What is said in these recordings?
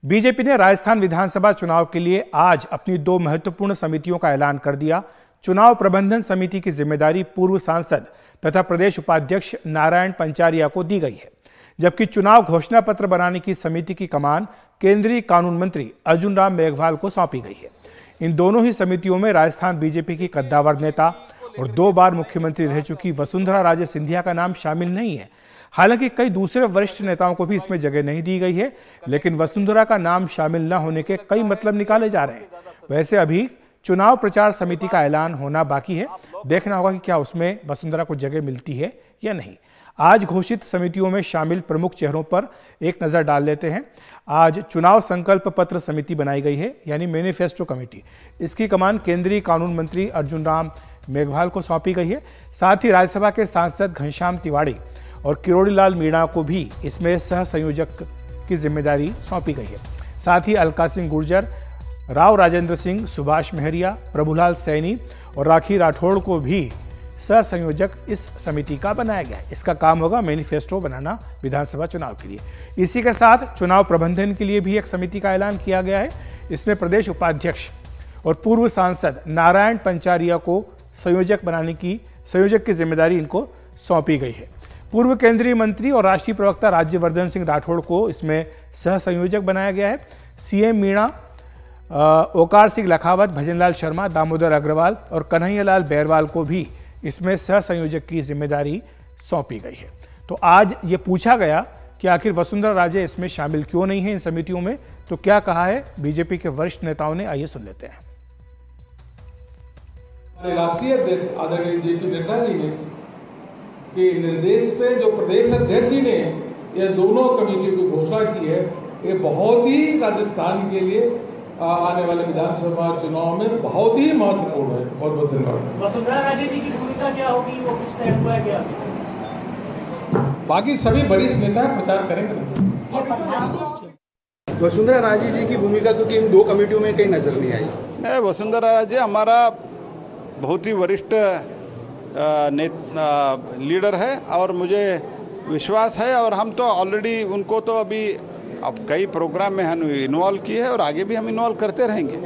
BJP ने राजस्थान विधानसभा चुनाव के लिए आज अपनी दो महत्वपूर्ण समितियों का ऐलान कर दिया। चुनाव प्रबंधन समिति की जिम्मेदारी पूर्व सांसद तथा प्रदेश उपाध्यक्ष नारायण पंचारिया को दी गई है, जबकि चुनाव घोषणा पत्र बनाने की समिति की कमान केंद्रीय कानून मंत्री अर्जुन राम मेघवाल को सौंपी गई है। इन दोनों ही समितियों में राजस्थान बीजेपी की कद्दावर नेता और 2 बार मुख्यमंत्री रह चुकी वसुंधरा राजे सिंधिया का नाम शामिल नहीं है। हालांकि कई दूसरे वरिष्ठ नेताओं को भी इसमें जगह नहीं दी गई है, लेकिन वसुंधरा का नाम शामिल न होने के कई मतलब निकाले जा रहे हैं। वैसे अभी चुनाव प्रचार समिति का ऐलान होना बाकी है, देखना होगा कि क्या उसमें वसुंधरा को जगह मिलती है या नहीं। आज घोषित समितियों में शामिल प्रमुख चेहरों पर एक नजर डाल लेते हैं। आज चुनाव संकल्प पत्र समिति बनाई गई है, यानी मैनिफेस्टो कमेटी। इसकी कमान केंद्रीय कानून मंत्री अर्जुन राम मेघवाल को सौंपी गई है। साथ ही राज्यसभा के सांसद घनश्याम तिवाड़ी और किरोड़ीलाल मीणा को भी इसमें सह संयोजक की जिम्मेदारी सौंपी गई है। साथ ही अलका सिंह गुर्जर, राव राजेंद्र सिंह, सुभाष महरिया, प्रभुलाल सैनी और राखी राठौड़ को भी सह संयोजक इस समिति का बनाया गया है। इसका काम होगा मैनिफेस्टो बनाना विधानसभा चुनाव के लिए। इसी के साथ चुनाव प्रबंधन के लिए भी एक समिति का ऐलान किया गया है। इसमें प्रदेश उपाध्यक्ष और पूर्व सांसद नारायण पंचारिया को संयोजक की जिम्मेदारी इनको सौंपी गई है। पूर्व केंद्रीय मंत्री और राष्ट्रीय प्रवक्ता राज्यवर्धन सिंह राठौड़ को इसमें सह संयोजक बनाया गया है। सीएम मीणा, ओकार सिंह लखावत, भजनलाल शर्मा, दामोदर अग्रवाल और कन्हैयालाल बैरवाल को भी इसमें सह संयोजक की जिम्मेदारी सौंपी गई है। तो आज ये पूछा गया कि आखिर वसुंधरा राजे इसमें शामिल क्यों नहीं है इन समितियों में, तो क्या कहा है बीजेपी के वरिष्ठ नेताओं ने, आइए सुन लेते हैं। राष्ट्रीय अध्यक्ष आदरणीय जेपी नड्डा जी ने के निर्देश पे जो प्रदेश अध्यक्ष जी ने ये दोनों कमेटियों की घोषणा की है, ये बहुत ही राजस्थान के लिए आने वाले विधानसभा चुनाव में बहुत ही महत्वपूर्ण है। बहुत बहुत धन्यवाद। वसुंधरा राजे जी की भूमिका क्या होगी, वो कुछ तय हुआ है क्या? बाकी सभी वरिष्ठ नेता प्रचार करेंगे। वसुंधरा राजे जी की भूमिका क्योंकि इन 2 कमेटियों में कहीं नजर नहीं आई। वसुंधरा राजे हमारा बहुत ही वरिष्ठ लीडर है और मुझे विश्वास है, और हम तो ऑलरेडी उनको तो अभी अब कई प्रोग्राम में हम इन्वॉल्व किए हैं और आगे भी हम इन्वॉल्व करते रहेंगे।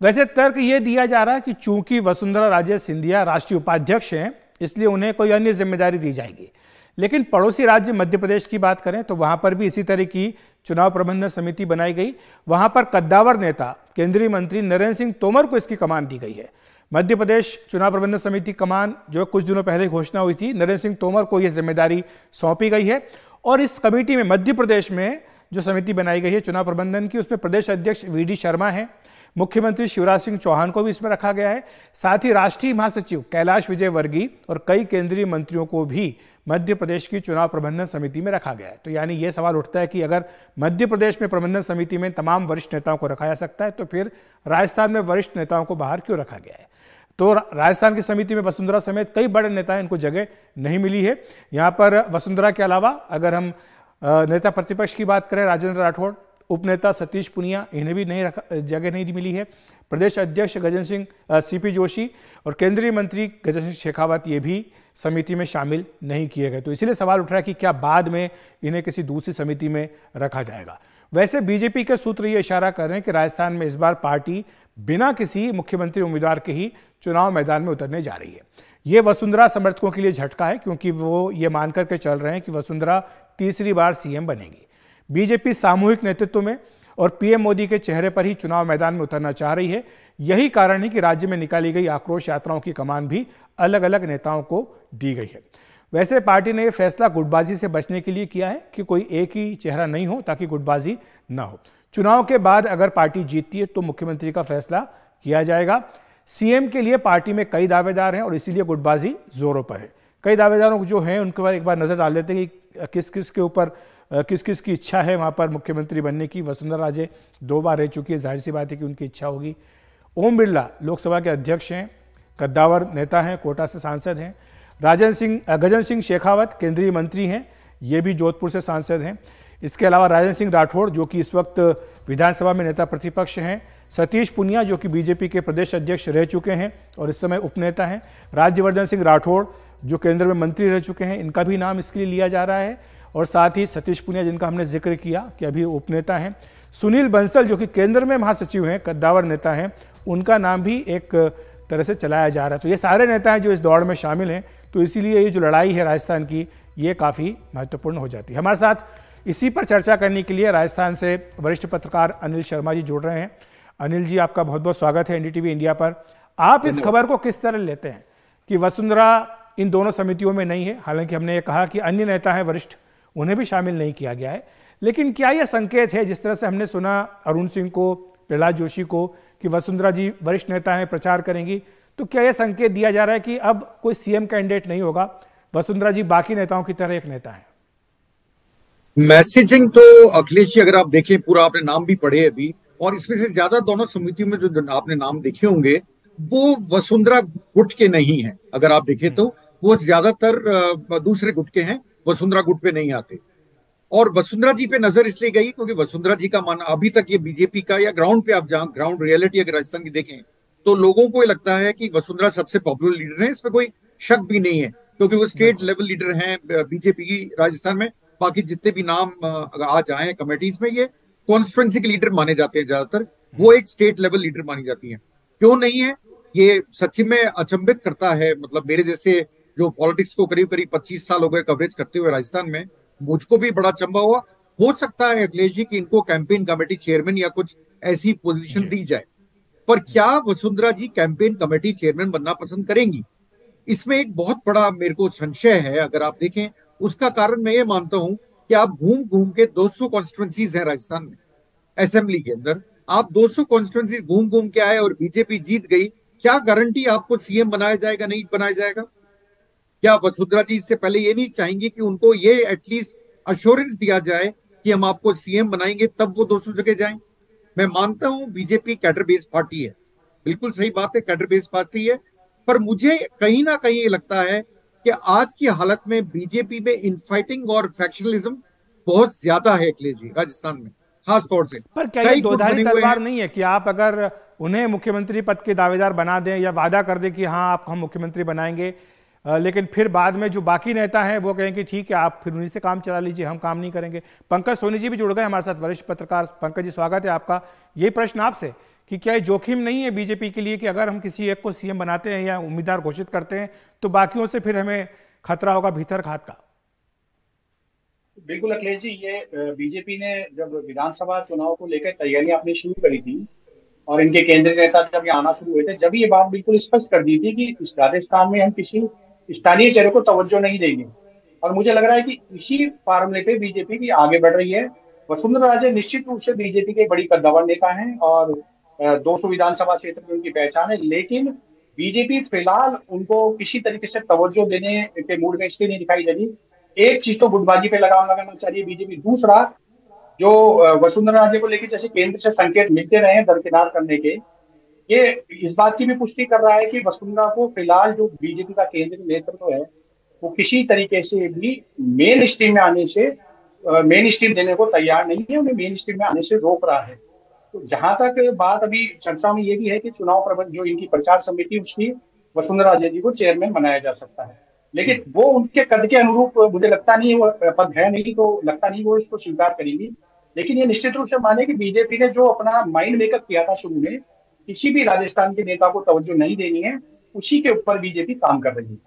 वैसे तर्क ये दिया जा रहा है कि चूंकि वसुंधरा राजे सिंधिया राष्ट्रीय उपाध्यक्ष हैं, इसलिए उन्हें कोई अन्य जिम्मेदारी दी जाएगी। लेकिन पड़ोसी राज्य मध्य प्रदेश की बात करें तो वहां पर भी इसी तरह की चुनाव प्रबंधन समिति बनाई गई। वहां पर कद्दावर नेता केंद्रीय मंत्री नरेंद्र सिंह तोमर को इसकी कमान दी गई है। मध्य प्रदेश चुनाव प्रबंधन समिति कमान जो कुछ दिनों पहले घोषणा हुई थी, नरेंद्र सिंह तोमर को यह जिम्मेदारी सौंपी गई है। और इस कमेटी में मध्य प्रदेश में जो समिति बनाई गई है चुनाव प्रबंधन की, उसमें प्रदेश अध्यक्ष वीडी शर्मा है, मुख्यमंत्री शिवराज सिंह चौहान को भी इसमें रखा गया है। साथ ही राष्ट्रीय महासचिव कैलाश विजयवर्गीय और कई केंद्रीय मंत्रियों को भी मध्य प्रदेश की चुनाव प्रबंधन समिति में रखा गया है। तो यानी यह सवाल उठता है कि अगर मध्य प्रदेश में प्रबंधन समिति में तमाम वरिष्ठ नेताओं को रखा जा सकता है, तो फिर राजस्थान में वरिष्ठ नेताओं को बाहर क्यों रखा गया है? तो राजस्थान की समिति में वसुंधरा समेत कई बड़े नेता हैं, इनको जगह नहीं मिली है। यहाँ पर वसुंधरा के अलावा अगर हम नेता प्रतिपक्ष की बात करें, राजेंद्र राठौड़, उपनेता सतीश पुनिया, इन्हें भी जगह नहीं मिली है। प्रदेश अध्यक्ष गजेंद्र सिंह सीपी जोशी और केंद्रीय मंत्री गजेंद्र सिंह शेखावत ये भी समिति में शामिल नहीं किए गए। तो इसीलिए सवाल उठ रहा है कि क्या बाद में इन्हें किसी दूसरी समिति में रखा जाएगा। वैसे बीजेपी के सूत्र ये इशारा कर रहे हैं कि राजस्थान में इस बार पार्टी बिना किसी मुख्यमंत्री उम्मीदवार के ही चुनाव मैदान में उतरने जा रही है। ये वसुंधरा समर्थकों के लिए झटका है, क्योंकि वो ये मान करके चल रहे हैं कि वसुंधरा तीसरी बार सीएम बनेगी। बीजेपी सामूहिक नेतृत्व में और पीएम मोदी के चेहरे पर ही चुनाव मैदान में उतरना चाह रही है। यही कारण है कि राज्य में निकाली गई आक्रोश यात्राओं की कमान भी अलग अलग नेताओं को दी गई है। वैसे पार्टी ने यह फैसला गुटबाजी से बचने के लिए किया है कि कोई एक ही चेहरा नहीं हो, ताकि गुटबाजी ना हो। चुनाव के बाद अगर पार्टी जीतती है तो मुख्यमंत्री का फैसला किया जाएगा। सीएम के लिए पार्टी में कई दावेदार हैं और इसीलिए गुटबाजी जोरों पर है। कई दावेदारों जो हैं उनके बाद एक बार नजर डाल लेते हैं कि किस किस के ऊपर किस किस की इच्छा है वहां पर मुख्यमंत्री बनने की। वसुंधरा राजे 2 बार रह चुकी है, जाहिर सी बात है कि उनकी इच्छा होगी। ओम बिरला लोकसभा के अध्यक्ष हैं, कद्दावर नेता हैं, कोटा से सांसद हैं। गजेंद्र सिंह शेखावत केंद्रीय मंत्री हैं, ये भी जोधपुर से सांसद हैं। इसके अलावा राजेंद्र सिंह राठौड़ जो कि इस वक्त विधानसभा में नेता प्रतिपक्ष हैं। सतीश पुनिया जो कि बीजेपी के प्रदेश अध्यक्ष रह चुके हैं और इस समय उपनेता हैं। राज्यवर्धन सिंह राठौड़ जो केंद्र में मंत्री रह चुके हैं, इनका भी नाम इसके लिए लिया जा रहा है। और साथ ही सतीश पुनिया जिनका हमने जिक्र किया कि अभी उपनेता हैं, सुनील बंसल जो कि केंद्र में महासचिव हैं, कद्दावर नेता हैं, उनका नाम भी एक तरह से चलाया जा रहा है। तो ये सारे नेता हैं जो इस दौड़ में शामिल हैं, तो इसीलिए ये जो लड़ाई है राजस्थान की, ये काफ़ी महत्वपूर्ण हो जाती है। हमारे साथ इसी पर चर्चा करने के लिए राजस्थान से वरिष्ठ पत्रकार अनिल शर्मा जी जुड़ रहे हैं। अनिल जी, आपका बहुत बहुत स्वागत है एनडीटीवी इंडिया पर। आप इस खबर को किस तरह लेते हैं कि वसुंधरा इन दोनों समितियों में नहीं है? हालांकि हमने ये कहा कि अन्य नेता हैं वरिष्ठ, उन्हें भी शामिल नहीं किया गया है, लेकिन क्या यह संकेत है, जिस तरह से हमने सुना अरुण सिंह को, प्रहलाद जोशी को, कि वसुंधरा जी वरिष्ठ नेता हैं, प्रचार करेंगी, तो क्या यह संकेत दिया जा रहा है कि अब कोई सीएम कैंडिडेट नहीं होगा, वसुंधरा जी बाकी नेताओं की तरह एक नेता है? मैसेजिंग तो अखिलेश जी, अगर आप देखें पूरा, आपने नाम भी पढ़े अभी, और इसमें से ज्यादा दोनों समितियों में जो आपने नाम देखे होंगे वो वसुंधरा गुट के नहीं है। अगर आप देखें तो वो ज्यादातर दूसरे गुट के हैं, वसुंधरा गुट पे नहीं आते। और वसुंधरा जी पे नजर इसलिए गई क्योंकि वसुंधरा जी का मानना अभी तक ये बीजेपी का, या ग्राउंड पे आप जहां ग्राउंड रियलिटी अगर राजस्थान की देखें तो लोगों को ये लगता है कि वसुंधरा सबसे पॉपुलर लीडर है, इसमें कोई शक भी नहीं है, क्योंकि वो स्टेट लेवल लीडर हैं बीजेपी की राजस्थान में। बाकी जितने भी नाम आज आए कमेटीज में, ये कॉन्स्टिट्यूंसी के लीडर माने जाते हैं ज्यादातर, वो एक स्टेट लेवल लीडर मानी जाती है। क्यों नहीं है, ये सच्ची में अचंभित करता है। मतलब मेरे जैसे जो पॉलिटिक्स को करीब करीब 25 साल हो गए कवरेज करते हुए राजस्थान में, मुझको भी बड़ा अचंभा हुआ। हो सकता है अखिलेश जी कि इनको कैंपेन कमेटी चेयरमैन या कुछ ऐसी पोजीशन दी जाए, पर क्या वसुंधरा जी कैंपेन कमेटी चेयरमैन बनना पसंद करेंगी? इसमें एक बहुत बड़ा मेरे को संशय है। अगर आप देखें, उसका कारण मैं ये मानता हूं कि आप घूम घूम के 200 कॉन्स्टिट्यूंसीज हैं राजस्थान में, असेंबली के अंदर आप 200 कॉन्स्टिट्यूंसी घूम घूम के आए और बीजेपी जीत गई, क्या गारंटी आपको सीएम बनाया जाएगा, नहीं बनाया जाएगा? क्या वसुंधरा जी इससे पहले ये नहीं चाहेंगे कि उनको ये एटलीस्ट अश्योरेंस दिया जाए कि हम आपको सीएम बनाएंगे, तब वो 200 जगह जाएं? मैं मानता हूं बीजेपी कैडर बेस्ड पार्टी है, बिल्कुल सही बात है, कैडर बेस्ड पार्टी है, पर मुझे कहीं ना कहीं ये लगता है कि आज की हालत में बीजेपी में इनफाइटिंग और फैक्शनलिज्म बहुत ज्यादा है अखिलेश जी, राजस्थान में खास तौर से। पर क्या ये दोधारी तलवार नहीं है कि आप अगर उन्हें मुख्यमंत्री पद के दावेदार बना दें या वादा कर दें कि हाँ आप हम मुख्यमंत्री बनाएंगे, लेकिन फिर बाद में जो बाकी नेता हैं वो कहें कि ठीक है आप फिर उन्हीं से काम चला लीजिए, हम काम नहीं करेंगे? पंकज सोनी जी भी जुड़ गए हमारे साथ, वरिष्ठ पत्रकार। पंकज जी, स्वागत है आपका। यही प्रश्न आपसे कि क्या ये जोखिम नहीं है बीजेपी के लिए कि अगर हम किसी एक को सीएम बनाते हैं या उम्मीदवार घोषित करते हैं तो बाकियों से फिर हमें खतरा होगा भीतर घात का? बिल्कुल अखिलेश जी, ये बीजेपी ने जब विधानसभा चुनाव को लेकर तैयारियां अपनी शुरू करी थी और इनके केंद्रीय नेता जब ये आना शुरू हुए थे, जब ये बात बिल्कुल स्पष्ट कर दी थी कि इस राजस्थान में हम किसी स्थानीय चेहरे को तवज्जो नहीं देंगे। और मुझे लग रहा है कि इसी फार्मूले पे बीजेपी भी आगे बढ़ रही है। वसुंधरा राजे निश्चित रूप से बीजेपी के बड़ी कद्दावर नेता हैं और 200 विधानसभा क्षेत्र में उनकी पहचान है, लेकिन बीजेपी फिलहाल उनको किसी तरीके से तवज्जो देने के मूड में इसलिए नहीं दिखाई दे रही। एक चीज तो गुटबाजी पे लगाम लगाना चाहिए बीजेपी। दूसरा, जो वसुंधरा राजे को लेकर जैसे केंद्र से संकेत मिलते रहे हैं दरकिनार करने के, ये इस बात की भी पुष्टि कर रहा है कि वसुंधरा को फिलहाल जो बीजेपी का केंद्रीय नेतृत्व है वो किसी तरीके से भी मेन स्ट्रीम में आने से, मेन स्ट्रीम देने को तैयार नहीं है, उन्हें मेन स्ट्रीम में आने से रोक रहा है। तो जहां तक बात अभी चर्चा में ये भी है कि चुनाव प्रबंध जो इनकी प्रचार समिति, उसकी वसुंधरा राजे जी को चेयरमैन बनाया जा सकता है, लेकिन वो उनके कद के अनुरूप मुझे लगता नहीं, वो पद है नहीं, तो लगता नहीं वो इसको स्वीकार करेंगी। लेकिन ये निश्चित रूप से माने कि बीजेपी ने जो अपना माइंड मेकअप किया था शुरू में, किसी भी राजस्थान के नेता को तवज्जो नहीं देनी है, उसी के ऊपर बीजेपी काम कर रही है।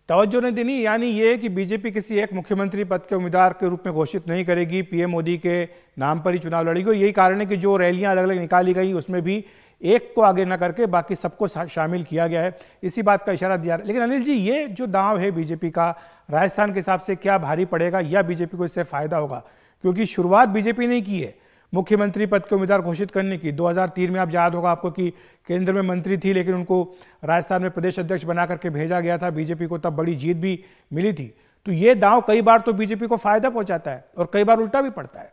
तवज्जो नहीं देनी यानी ये कि बीजेपी किसी एक मुख्यमंत्री पद के उम्मीदवार के रूप में घोषित नहीं करेगी, पीएम मोदी के नाम पर ही चुनाव लड़ेगी। यही कारण है कि जो रैलियां अलग अलग निकाली गई उसमें भी एक को आगे न करके बाकी सबको शामिल किया गया है, इसी बात का इशारा दिया। लेकिन अनिल जी, ये जो दांव है बीजेपी का राजस्थान के हिसाब से क्या भारी पड़ेगा या बीजेपी को इससे फायदा होगा? क्योंकि शुरुआत बीजेपी ने की है मुख्यमंत्री पद के उम्मीदवार घोषित करने की। 2003 में आप याद होगा आपको कि केंद्र में मंत्री थी, लेकिन उनको राजस्थान में प्रदेश अध्यक्ष बना करके भेजा गया था। बीजेपी को तब बड़ी जीत भी मिली थी। तो ये दांव कई बार तो बीजेपी को फायदा पहुंचाता है और कई बार उल्टा भी पड़ता है।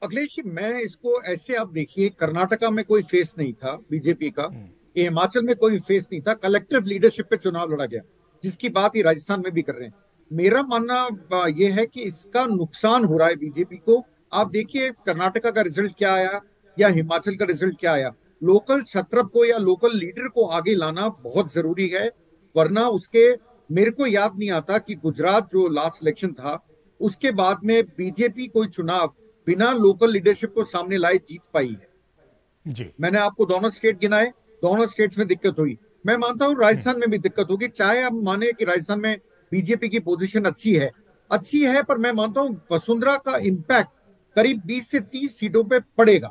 अखिलेश जी, मैं इसको ऐसे, आप देखिए, कर्नाटका में कोई फेस नहीं था बीजेपी का, हिमाचल में कोई फेस नहीं था, कलेक्टिव लीडरशिप पे चुनाव लड़ा गया, जिसकी बात ही राजस्थान में भी कर रहे हैं। मेरा मानना यह है कि इसका नुकसान हो रहा है बीजेपी को। आप देखिए कर्नाटका का रिजल्ट क्या आया या हिमाचल का रिजल्ट क्या आया। लोकल छत्रप को या लोकल लीडर को आगे लाना बहुत जरूरी है, वरना उसके मेरे को याद नहीं आता कि गुजरात जो लास्ट इलेक्शन था उसके बाद में बीजेपी कोई चुनाव बिना लोकल लीडरशिप को सामने लाए जीत पाई है। जी, मैंने आपको दोनों स्टेट गिनाए, दोनों स्टेट्स में दिक्कत हुई। मैं मानता हूं राजस्थान में भी दिक्कत होगी, चाहे हम माने कि राजस्थान में बीजेपी की पोजीशन अच्छी है, पर मैं मानता हूं वसुंधरा का इम्पैक्ट करीब 20 से 30 सीटों पे पड़ेगा।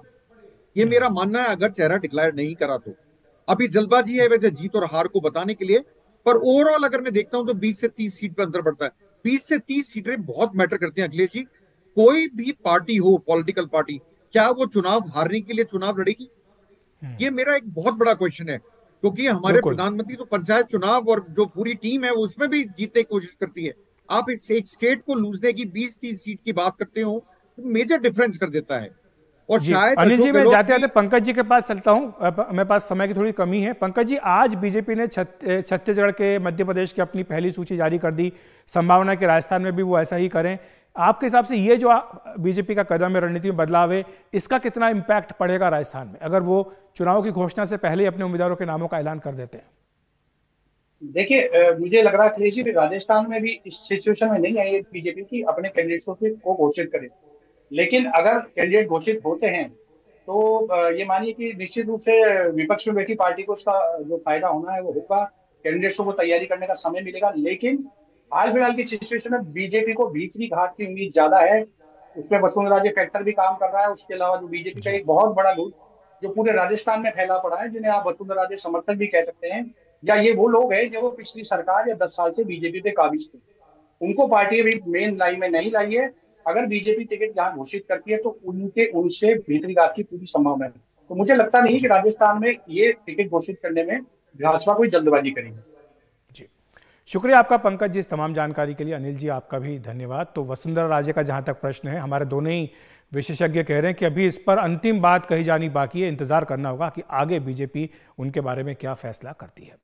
ये मेरा मानना है, अगर चेहरा डिक्लेयर नहीं करा तो। अभी जल्दबाजी है वैसे जीत और हार को बताने के लिए, पर ओवरऑल अगर मैं देखता हूं तो 20 से 30 सीट पे अंतर पड़ता है। 20 से 30 सीटें बहुत मैटर करती हैं अखिलेश जी। कोई भी पार्टी हो, पॉलिटिकल पार्टी, क्या वो चुनाव हारने के लिए चुनाव लड़ेगी? ये मेरा एक बहुत बड़ा क्वेश्चन है, क्योंकि हमारे प्रधानमंत्री तो पंचायत चुनाव और जो पूरी टीम है उसमें भी जीतने की कोशिश करती है। आप एक स्टेट को लूजने की 20-30 सीट की बात करते हो, तो मेजर डिफरेंस कर देता है। और शायद अनिल जी, मैं जाते जाते पंकज जी के पास चलता हूं, मेरे पास समय की थोड़ी कमी है। पंकज जी, आज बीजेपी ने छत्तीसगढ़ के, मध्य प्रदेश की अपनी पहली सूची जारी कर दी, संभावना कि राजस्थान में भी वो ऐसा ही करें। आपके हिसाब से ये जो बीजेपी का कदम है, रणनीति में बदलाव है, इसका कितना इम्पैक्ट पड़ेगा राजस्थान में, अगर वो चुनाव की घोषणा से पहले अपने उम्मीदवारों के नामों का ऐलान कर देते हैं? देखिए, मुझे लग रहा है कि राजस्थान में भी इस सिचुएशन में नहीं आई बीजेपी की अपने कैंडिडेट्स को घोषित करे। लेकिन अगर कैंडिडेट घोषित होते हैं तो ये मानिए कि निश्चित रूप से विपक्ष में बैठी पार्टी को उसका जो फायदा होना है वो होगा, कैंडिडेट्स को तैयारी करने का समय मिलेगा। लेकिन हाल फिलहाल की सिचुएशन में बीजेपी को भीतरी घात की उम्मीद ज्यादा है, उसमें वसुंधरा राजे फैक्टर भी काम कर रहा है। उसके अलावा जो बीजेपी का एक बहुत बड़ा ग्रुप जो पूरे राजस्थान में फैला पड़ा है, जिन्हें आप वसुंधरा राजे समर्थक भी कह सकते हैं, या ये वो लोग हैं जो पिछली सरकार या 10 साल से बीजेपी पे काबिज थे, उनको पार्टी अभी मेन लाइन में नहीं लाई है। अगर बीजेपी टिकट यहाँ घोषित करती है तो उनसे भीतरी घात की पूरी संभावना है। तो मुझे लगता नहीं कि राजस्थान में ये टिकट घोषित करने में भाजपा कोई जल्दबाजी करेगी। जी, शुक्रिया आपका पंकज जी इस तमाम जानकारी के लिए। अनिल जी, आपका भी धन्यवाद। तो वसुंधरा राजे का जहां तक प्रश्न है, हमारे दोनों ही विशेषज्ञ कह रहे हैं कि अभी इस पर अंतिम बात कही जानी बाकी है, इंतजार करना होगा कि आगे बीजेपी उनके बारे में क्या फैसला करती है।